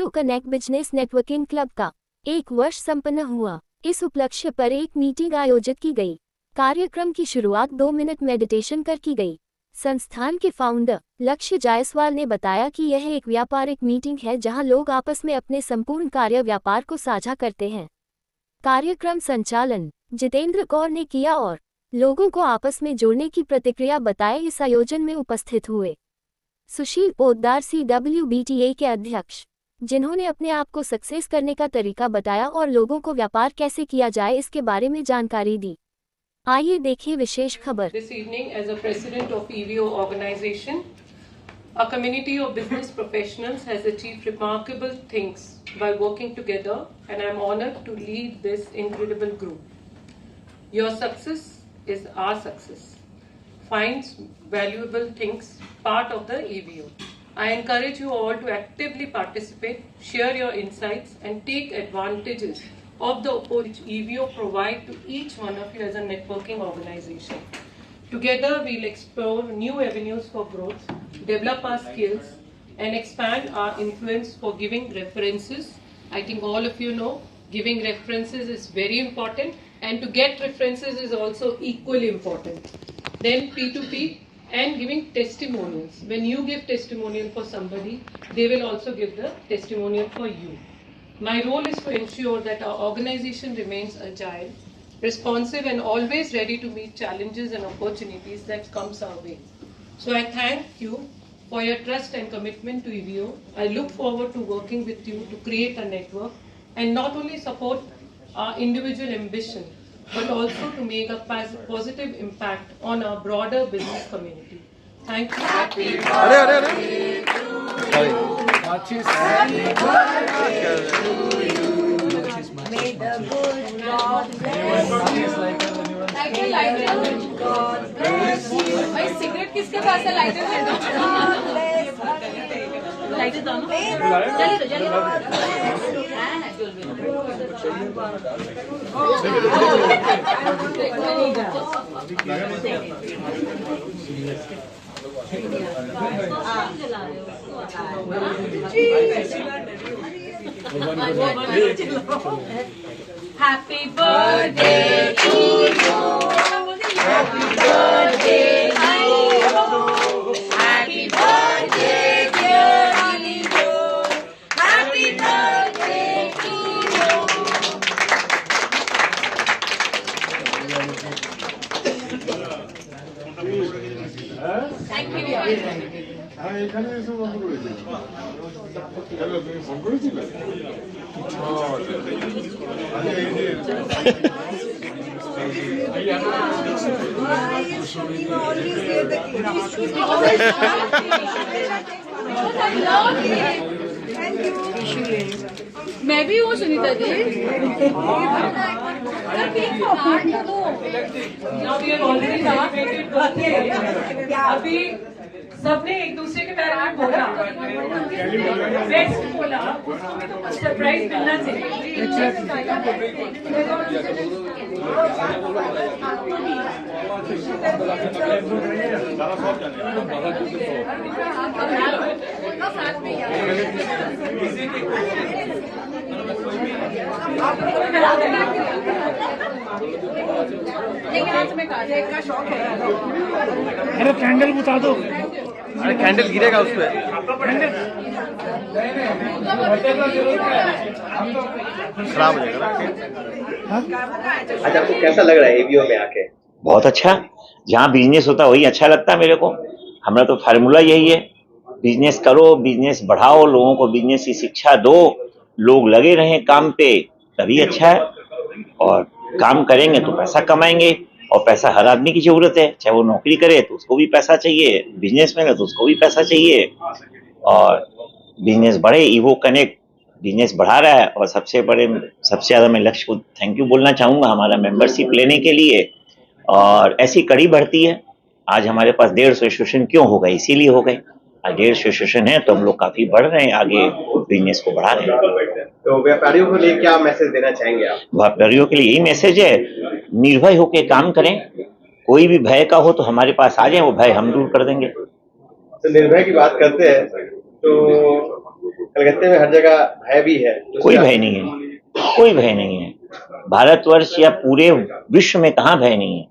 EVO connect business networking club का 1 वर्ष संपन्न हुआ। इस उपलक्ष्य पर एक मीटिंग आयोजित की गई। कार्यक्रम की शुरुआत 2 मिनट मेडिटेशन कर की गई। संस्थान के फाउंडर लक्ष्य जायसवाल ने बताया कि यह एक व्यापारिक मीटिंग है जहां लोग आपस में अपने संपूर्ण कार्य व्यापार को साझा करते हैं। कार्यक्रम संचालन जितेंद्र कौर ने किया और लोगों को आपस में जोड़ने की प्रतिक्रिया बताए। इस आयोजन में उपस्थित हुए सुशील पोद्दार CWBTA के अध्यक्ष, जिन्होंने अपने आप को सक्सेस करने का तरीका बताया और लोगों को व्यापार कैसे किया जाए इसके बारे में जानकारी दी। आइए देखिए विशेष खबर। This evening, as a president of EVO organization, a community of business professionals has achieved remarkable things by working together, and I am honored to lead this incredible group. Your success is our success. Finds valuable things part of the EVO. I encourage you all to actively participate, share your insights, and take advantages of the opportunity EVO provide to each one of you as a networking organization. Together, we'll explore new avenues for growth, develop our skills, and expand our influence for giving references. I think all of you know giving references is very important, and to get references is also equally important. Then P2P and giving testimonials. When you give testimonial for somebody, they will also give the testimonial for you. My role is to ensure that our organization remains agile, responsive, and always ready to meet challenges and opportunities that comes our way. So I thank you for your trust and commitment to EVO. I look forward to working with you to create a network and not only support our individual ambition, but also to make a positive impact on our broader business community. Thank you. Happy birthday to you. Happy birthday to you. May the good God bless you. God bless you. भाई cigarette किसके पास है? Lighter दे दो। Lighter दो ना। Happy birthday to you. Happy birthday to you. Happy birthday dear Alijo. Happy birthday to you. Thank you. এখানে এসে বন্ধ করেছিল কেন তুমি ফোন করেছিলে मैं भी हूँ सुनीता जी। अभी सबने एक दूसरे के बारे में बोला, बेस्ट बोला, उसको भी तो सरप्राइज मिलना का शौक है। अरे कैंडल बुता दो। अरे कैंडल गिरेगा उस पर। खराब हो जाएगा। अच्छा, आपको कैसा लग रहा है एवीओ में आके? बहुत अच्छा। जहाँ बिजनेस होता है वही अच्छा लगता है मेरे को। हमारा तो फार्मूला यही है, बिजनेस करो, बिजनेस बढ़ाओ, लोगों को बिजनेस की शिक्षा दो, लोग लगे रहें काम पे, तभी अच्छा है। और काम करेंगे तो पैसा कमाएंगे, और पैसा हर आदमी की जरूरत है। चाहे वो नौकरी करे तो उसको भी पैसा चाहिए, बिजनेसमैन है तो उसको भी पैसा चाहिए। और बिजनेस बढ़े, ईवो कनेक्ट बिजनेस बढ़ा रहा है। और सबसे ज्यादा मैं लक्ष्य को थैंक यू बोलना चाहूंगा हमारा मेंबरशिप लेने के लिए। और ऐसी कड़ी बढ़ती है। आज हमारे पास 150 एसोसिएशन क्यों हो गए? इसीलिए हो गए। आज 150 एसोसिएशन है तो हम लोग काफी बढ़ रहे हैं, आगे बिजनेस को बढ़ा रहे हैं। तो व्यापारियों के लिए क्या मैसेज देना चाहेंगे आप? व्यापारियों के लिए यही मैसेज है, निर्भय होकर काम करें। कोई भी भय का हो तो हमारे पास आ जाए, वो भय हम दूर कर देंगे। तो निर्भय की बात करते हैं तो कलकत्ते में हर जगह भय भी है। कोई भय नहीं है, कोई भय नहीं है। भारतवर्ष या पूरे विश्व में कहाँ भय नहीं है,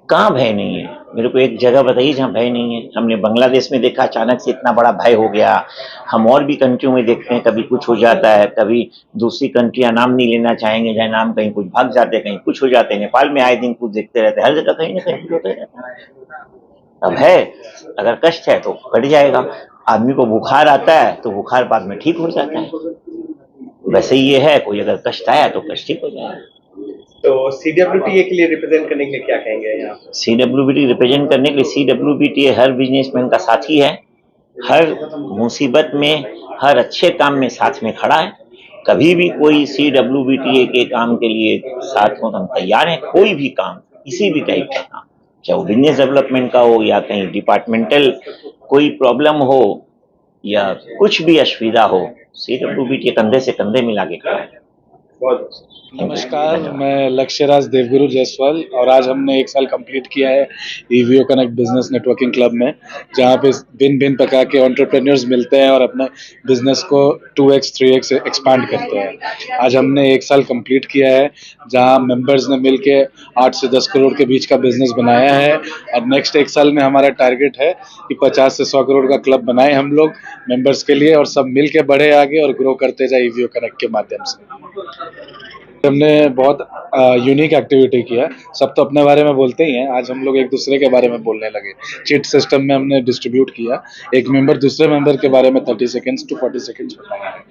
कहाँ भय नहीं है? मेरे को एक जगह बताइए जहाँ भय नहीं है। हमने बांग्लादेश में देखा, अचानक से इतना बड़ा भय हो गया। हम और भी कंट्रियों में देखते हैं, कभी कुछ हो जाता है, कभी दूसरी कंट्रियां नाम नहीं लेना चाहेंगे, जहाँ नाम कहीं कुछ भाग जाते हैं, कहीं कुछ हो जाते हैं। नेपाल में आए दिन कुछ देखते रहते हैं, हर जगह कहीं ना कहीं कुछ होते रहता है। अब है, अगर कष्ट है तो कट जाएगा। आदमी को बुखार आता है तो बुखार बाद में ठीक हो जाता है, वैसे ही ये है, कोई अगर कष्ट आया तो कष्ट ठीक हो जाएगा। तो CWTA के लिए रिप्रेजेंट करने के लिए क्या कहेंगे यहाँ? CWBT रिप्रेजेंट करने के लिए, CWBT हर बिजनेसमैन का साथी है, हर मुसीबत में, हर अच्छे काम में साथ में खड़ा है। कभी भी कोई CWBTA के काम के लिए साथ हो तो हम तैयार हैं। कोई भी काम, किसी भी टाइप का काम, चाहे वो बिजनेस डेवलपमेंट का हो या कहीं डिपार्टमेंटल कोई प्रॉब्लम हो या कुछ भी असुविधा हो, CWBT कंधे से कंधे मिला के खड़ा है। बहुत नमस्कार, मैं लक्ष्यराज देवगुरु जायसवाल और आज हमने 1 साल कंप्लीट किया है EVO connect business networking club में, जहाँ पे भिन्न प्रकार के एंटरप्रेन्योर्स मिलते हैं और अपने बिजनेस को 2x 3x एक्सपांड करते हैं। आज हमने 1 साल कंप्लीट किया है, जहाँ मेंबर्स ने मिलके 8 से 10 करोड़ के बीच का बिजनेस बनाया है और नेक्स्ट 1 साल में हमारा टारगेट है कि 50 से 100 करोड़ का क्लब बनाए हम लोग मेंबर्स के लिए और सब मिल के बढ़े आगे और ग्रो करते जाए EVO कनेक्ट के माध्यम से। हमने बहुत यूनिक एक्टिविटी किया। सब तो अपने बारे में बोलते ही हैं, आज हम लोग एक दूसरे के बारे में बोलने लगे। चिट सिस्टम में हमने डिस्ट्रीब्यूट किया, एक मेंबर दूसरे मेंबर के बारे में 30 सेकंड्स टू 40 सेकंड्स बताया है।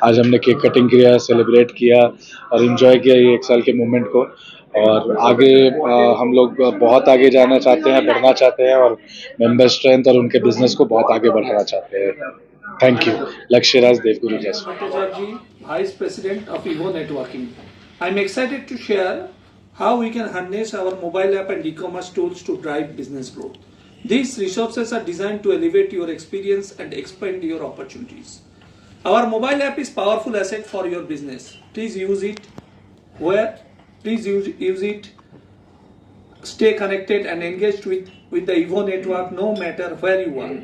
आज हमने केक कटिंग किया, सेलिब्रेट किया और एंजॉय किया ये 1 साल के मोमेंट को। और आगे हम लोग बहुत आगे जाना चाहते हैं, बढ़ना चाहते हैं और मेंबर स्ट्रेंथ और उनके बिजनेस को बहुत आगे बढ़ाना चाहते हैं। Thank you. Lakshyaraj Devguru Jaiswal, Bhattacharjee, Vice President of EVO Networking. I'm excited to share how we can harness our mobile app and e-commerce tools to drive business growth. These resources are designed to elevate your experience and expand your opportunities. Our mobile app is powerful asset for your business. Please use it. Please use it. Stay connected and engaged with the EVO network no matter where you are.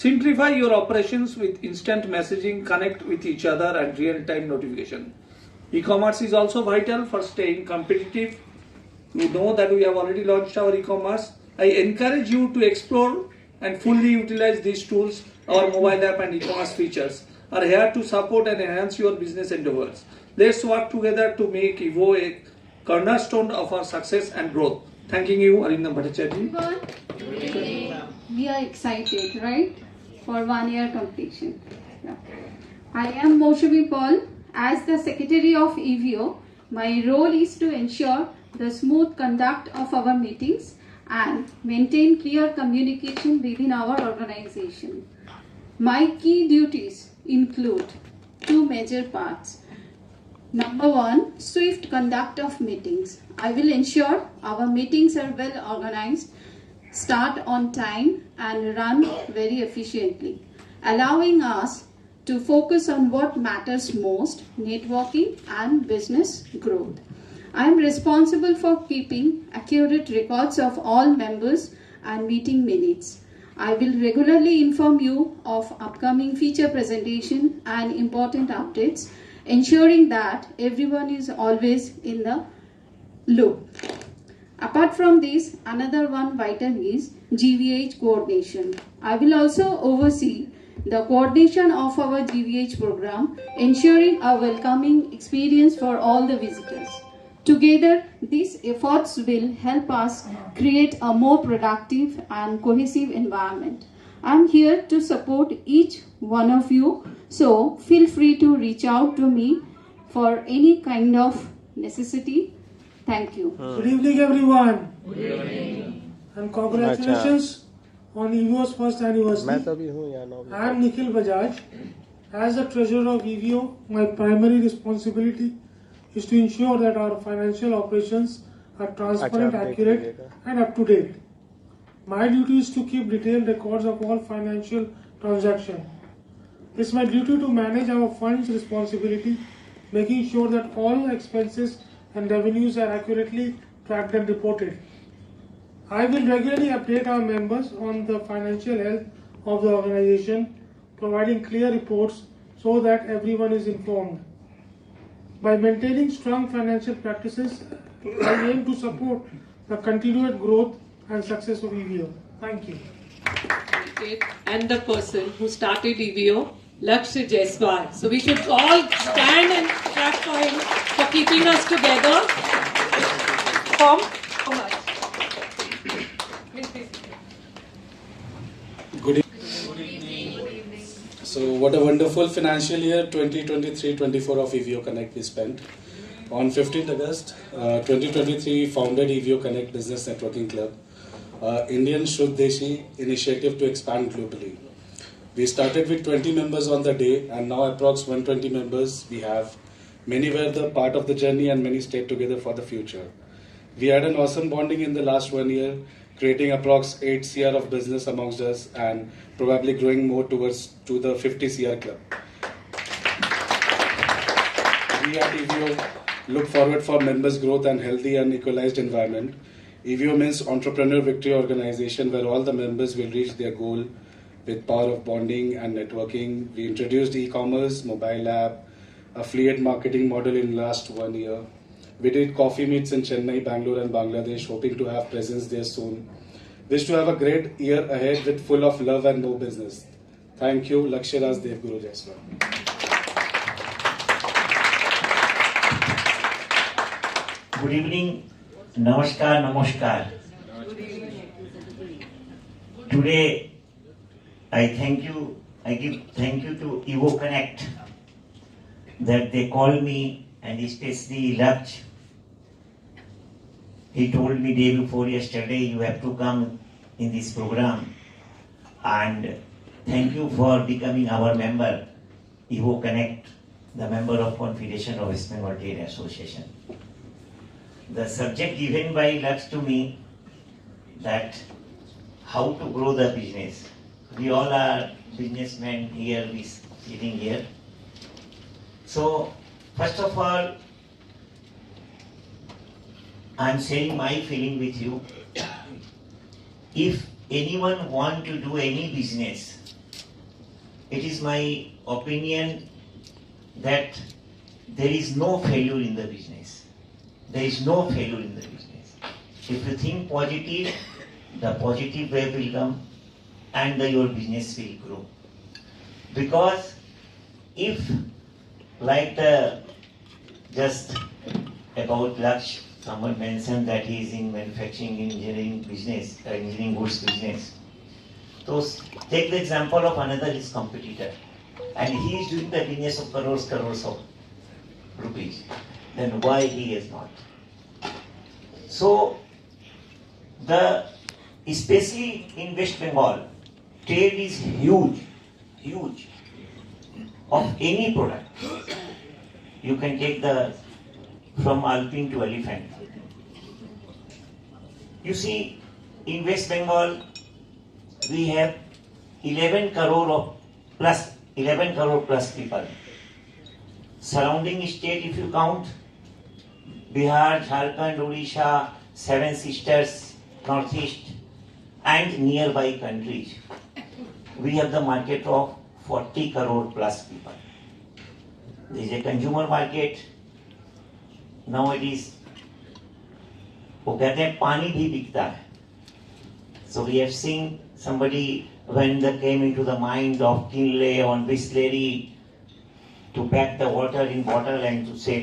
Simplify your operations with instant messaging, connect with each other and real-time notification. E-commerce is also vital for staying competitive. You know that we have already launched our e-commerce. I encourage you to explore and fully utilize these tools. Our mobile app and e-commerce features are here to support and enhance your business endeavors. Let's work together to make EVO a cornerstone of our success and growth. Thanking you, Arindam Bhattacharjee. We are excited, right, for 1 year completion. I am Moshavi Paul. As the Secretary of EVO, my role is to ensure the smooth conduct of our meetings and maintain clear communication within our organization. My key duties include 2 major parts. Number 1, swift conduct of meetings. I will ensure our meetings are well organized, start on time and run very efficiently, allowing us to focus on what matters most, networking and business growth. I am responsible for keeping accurate records of all members and meeting minutes. I will regularly inform you of upcoming feature presentation and important updates, ensuring that everyone is always in the loop. Apart from this, another one vital is GVH coordination. I will also oversee the coordination of our GVH program, ensuring a welcoming experience for all the visitors. Together, these efforts will help us create a more productive and cohesive environment. I am here to support each one of you, so feel free to reach out to me for any kind of necessity. Thank you. Good evening, everyone. Good evening. And congratulations on EVO's first anniversary. I am Nikhil Bajaj. As the treasurer of EVO, my primary responsibility is to ensure that our financial operations are transparent, accurate, and up to date. My duty is to keep detailed records of all financial transactions. It's my duty to manage our funds responsibility, making sure that all expenses and revenues are accurately tracked and reported. I will regularly update our members on the financial health of the organization, providing clear reports so that everyone is informed. By maintaining strong financial practices, I aim to support the continued growth and success of EVO. Thank you. And the person who started EVO, Lakshya Jaiswal. So we should all stand and clap for him for keeping us together. Good evening. So what a wonderful financial year 2023-24 of EVO Connect we spent. On 15th August 2023, founded EVO Connect Business Networking Club, Indian Shuddh initiative to expand globally. We started with 20 members on the day and now approx 120 members we have. Many were the part of the journey and many stayed together for the future. We had an awesome bonding in the last 1 year, creating approx 8 CR of business amongst us and probably growing more towards to the 50 CR club. We at EVO look forward for members' growth and healthy and equalized environment. EVO means Entrepreneur Victory Organization, where all the members will reach their goal with power of bonding and networking. We introduced e-commerce, mobile app, affiliate marketing model in last 1 year. We did coffee meets in Chennai, Bangalore and Bangladesh, hoping to have presence there soon. Wish to have a great year ahead with full of love and more business. Thank you, Lakshya Raj Devguru Jaiswal. Good evening, namaskar. Today, I give thank you to EVO Connect that they called me, and especially Laksh. He told me day before yesterday, you have to come in this program, and thank you for becoming our member, EVO Connect, the member of Confederation of West Bengal Trade Association. The subject given by Laksh to me, that how to grow the business. We all are businessmen here, we sitting here. So, first of all, I am sharing my feeling with you. If anyone want to do any business, it is my opinion that there is no failure in the business. There is no failure in the business. If you think positive, the positive wave will come and your business will grow. Because if, like just about Laksh, someone mentioned that he is in manufacturing engineering business, engineering goods business. So take the example of another his competitor, and he is doing the business of crores of rupees. Then why he is not? So especially in West Bengal, trade is huge of any product. You can take from Alpine to elephant. You see, in West Bengal, we have 11 crore plus people. Surrounding state, if you count, Bihar, Jharkhand, Odisha, 7 sisters, Northeast, and nearby countries, we have the market of 40 crore plus people. There is a consumer market. Now it is, वो कहते हैं पानी भी बिकता है. So we have seen somebody when they came into the mind of Kinley or Bisleri to pack the water in bottle and to sell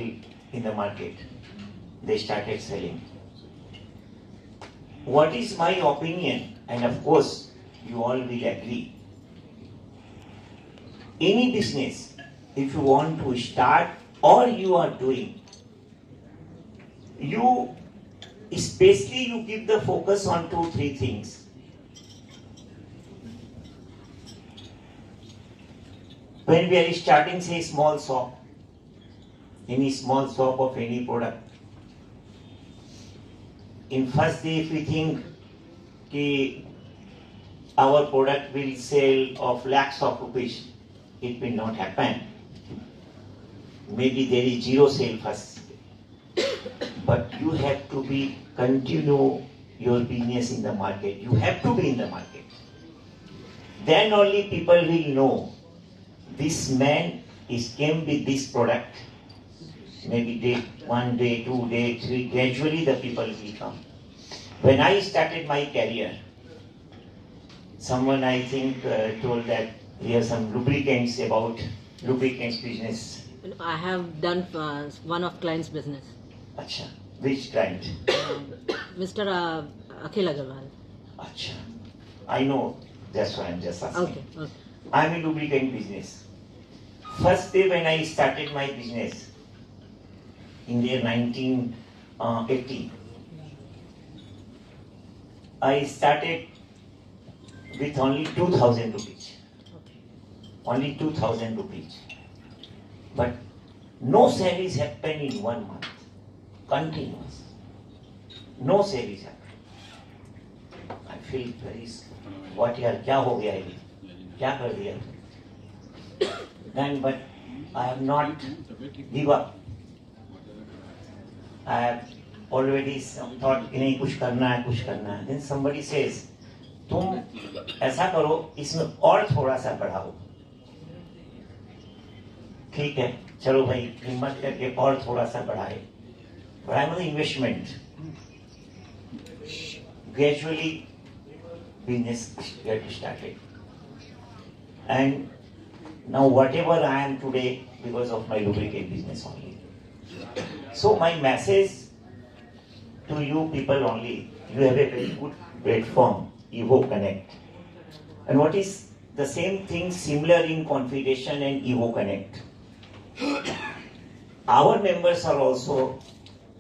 in the market. They started selling. What is my opinion, and of course you all will agree, any business, if you want to start or you are doing, you give the focus on 2-3 things. When we are starting, say, small shop, any small shop of any product, in first day if we think कि our product will sell of lakhs of rupees, it will not happen. Maybe there is zero sale first. But you have to continue your business in the market. You have to be in the market. Then only people will know this man came with this product. Maybe day 1, day 2, day 3, gradually the people will come. When I started my career, someone I think told that we have some lubricants business. I have done one of client's business. Acha. Which client? Mr. Akhil Agarwal. Acha. I know. That's why I'm just asking. Okay. I'm in lubricant business. First day when I started my business in the year 1980, I started with only 2,000 rupees. Only 2,000 rupees. But no sales happened in 1 month. Continuous. No sales happened. I feel very what yaar kya ho gaya ye? Kya kar diya? Then but I have not give up. I have already thought कि नहीं कुछ करना है. Then somebody says, तुम ऐसा करो इसमें और थोड़ा सा बढ़ाओ. ठीक है, चलो भाई हिम्मत करके और थोड़ा सा बढ़ाए. But I know the investment. Gradually, business get started. And now whatever I am today because of my lubricant business only. So my message to you people only, you have a very good platform, Evo Connect. And what is the same thing similar in Confederation and Evo Connect? Our members are also,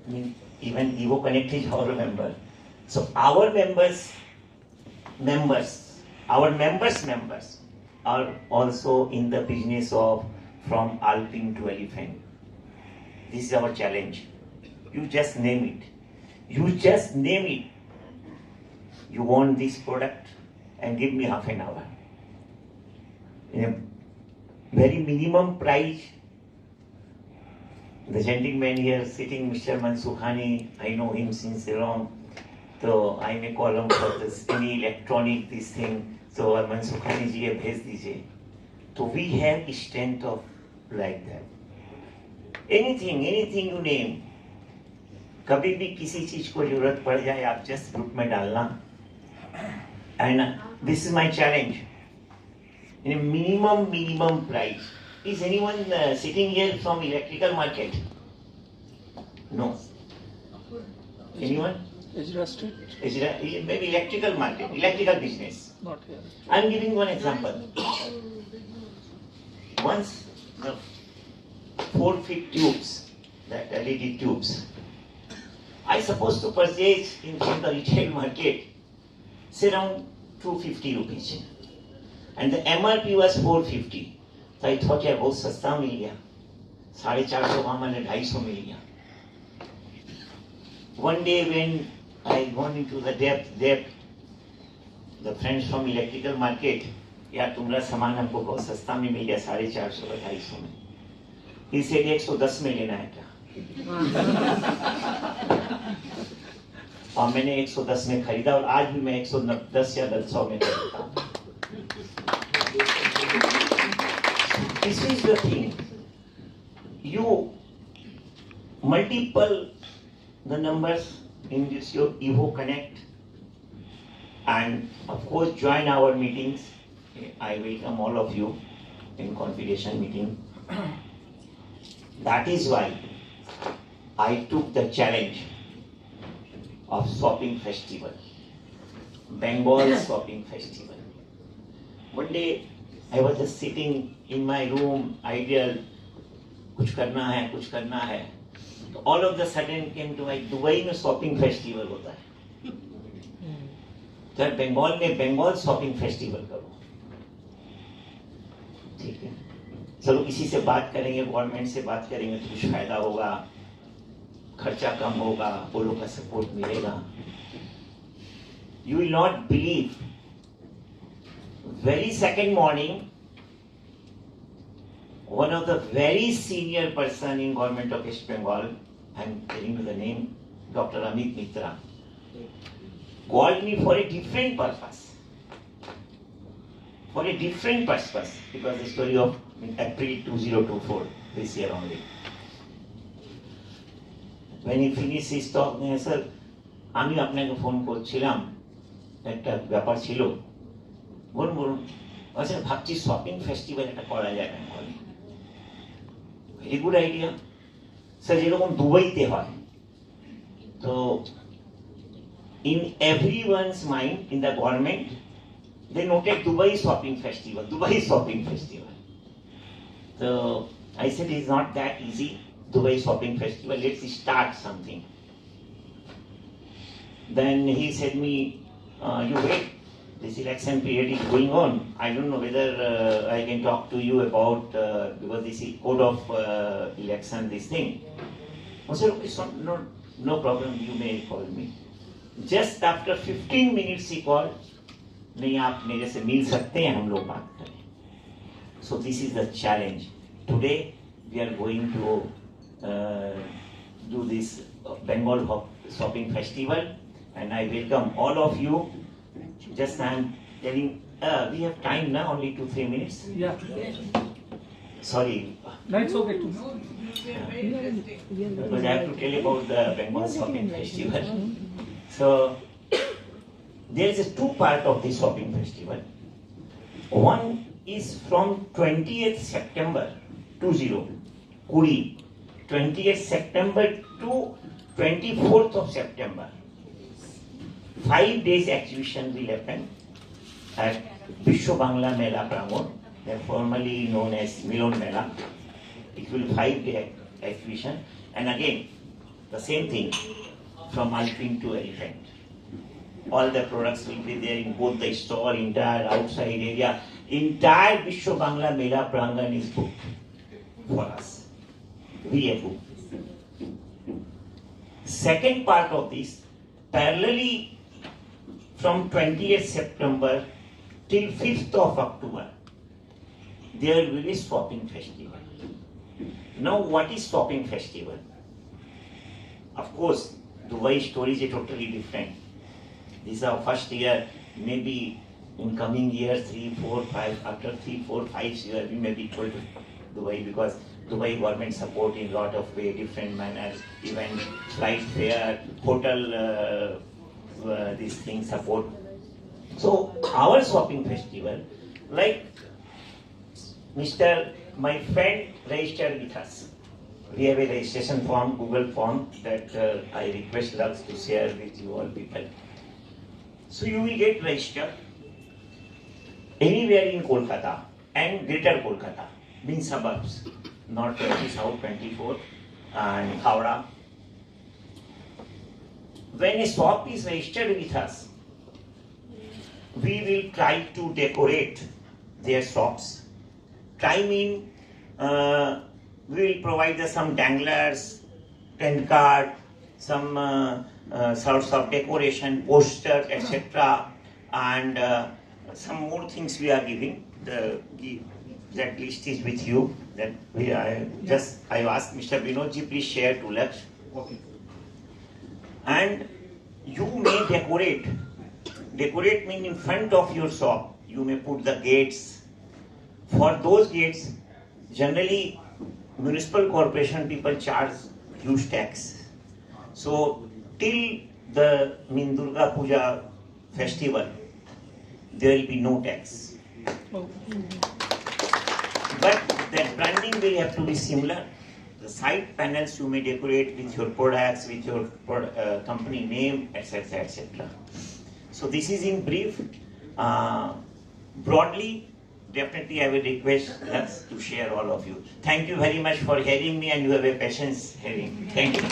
even Evo Connect is our member. So our members are also in the business of from alpine to elephant. This is our challenge. You just name it. You want this product and give me half an hour. In a very minimum price. The gentleman here sitting, Mr. Mansukhani, I know him since long. So I may call him for this any electronic this thing. So Mansukhani ji bhej dijiye. So we have strength of like that. Anything you name. कभी भी किसी चीज को जरूरत पड़ जाए आप just group में डालना. And this is my challenge. In a minimum price. Is anyone sitting here from electrical market? No. Anyone? Maybe electrical market, electrical business. Not here. I'm giving one example. Once the 4-feet tubes, that LED tubes, I supposed to purchase from the retail market, say around 250 rupees. And the MRP was 450. So I thought यार बहुत सस्ता मिल गया. 450 वहाँ मैंने 250 मिल गया. One day when I gone into the depth, the friends from electrical market, यार तुम्हारा सामान हमको बहुत सस्ता में मिल गया 450 और 250 में. He said 110 में लेना है क्या? और मैंने 110 में खरीदा और आज भी मैं 110 या 100 में खरीदता हूँ. This is the thing. You multiple the numbers in this your Evo Connect, and of course join our meetings. I welcome all of you in Confederation meeting. That is why I took the challenge of shopping festival, Bengal shopping festival. One day I was just sitting in my room, ideal, कुछ करना है. So all of the sudden came to my Dubai में shopping festival होता है. तो बंगाल में Bengal shopping festival करो. ठीक है. चलो इसी से बात करेंगे, गवर्नमेंट से बात करेंगे तो कुछ फायदा होगा, खर्चा कम होगा, वो लोग का सपोर्ट मिलेगा. You will not believe. Very second morning, one of the very senior person in government of West Bengal, I'm telling you the name, Dr. Amit Mitra, called me for a different purpose. Because the story of in April 2024, this year only. When he finished his talk, he said, আমি আপনাকে phone করছিলাম, একটা ব্যাপার ছিল, বলুন, আচ্ছা ভাবছি shopping festival একটা করা যায় বেঙ্গলে। ভেরি গুড আইডিয়া স্যার, যেরকম দুবাইতে হয়। তো in everyone's mind in the government, they noted Dubai shopping festival, Dubai shopping festival. So I said it's not that easy, Dubai shopping festival, let's start something. Then he said me, you wait, this election period is going on. I don't know whether I can talk to you about, because this is code of election, this thing. I said, okay, so no problem, you may call me. Just after 15 minutes he called, नहीं आप मेरे से मिल सकते हैं, हम लोग बात करें. So this is the challenge. Today we are going to do this Bengal shopping festival, and I welcome all of you. Just I am telling, we have time now, only 2-3 minutes. Yeah. Sorry. No, it's okay too. Because I have to tell about the Bengal shopping festival. So there is a two part of this shopping festival. One is from 20th September 20th September to 24th of September. 5 days exhibition will happen at Vishwa Bangla Mela Prangon, formerly known as Milon Mela. It will be 5-day exhibition, and again the same thing, from alpine to elephant. All the products will be there in both the store, entire outside area. Entire Vishwa Bangla Mela Prangan is booked for us. We have booked. Second part of this, parallelly from 20th September till 5th of October, there will be shopping festival. Now what is shopping festival? Of course, Dubai story is totally different. This is our first year, maybe in coming years 3, 4, 5, after 3, 4, 5 years we may be told Dubai, because Dubai government support in lot of way, different manners, even flight fare, hotel, these things support. So our shopping festival, like my friend registered with us. We have a registration form, Google form, that I request Lux to share with you all people. So you will get registered anywhere in Kolkata and Greater Kolkata, means suburbs, North 20, South 24 and Howrah. When a shop is registered with us, we will try to decorate their shops. Try mean we will provide some danglers, tent card, some sorts of decoration, poster, etc. And some more things we are giving. That list is with you. That I asked Mr. Vinodji, please share to Lux. Okay. And you may decorate. Decorate means in front of your shop. You may put the gates. For those gates, generally municipal corporation people charge huge tax. So till the Durga Puja festival, there will be no tax. But the branding will have to be similar. The side panels you may decorate with your products, with your company name, etc., etc. So this is in brief. Broadly, definitely I will request us to share all of you. Thank you very much for hearing me, and you have a patience hearing. Thank you.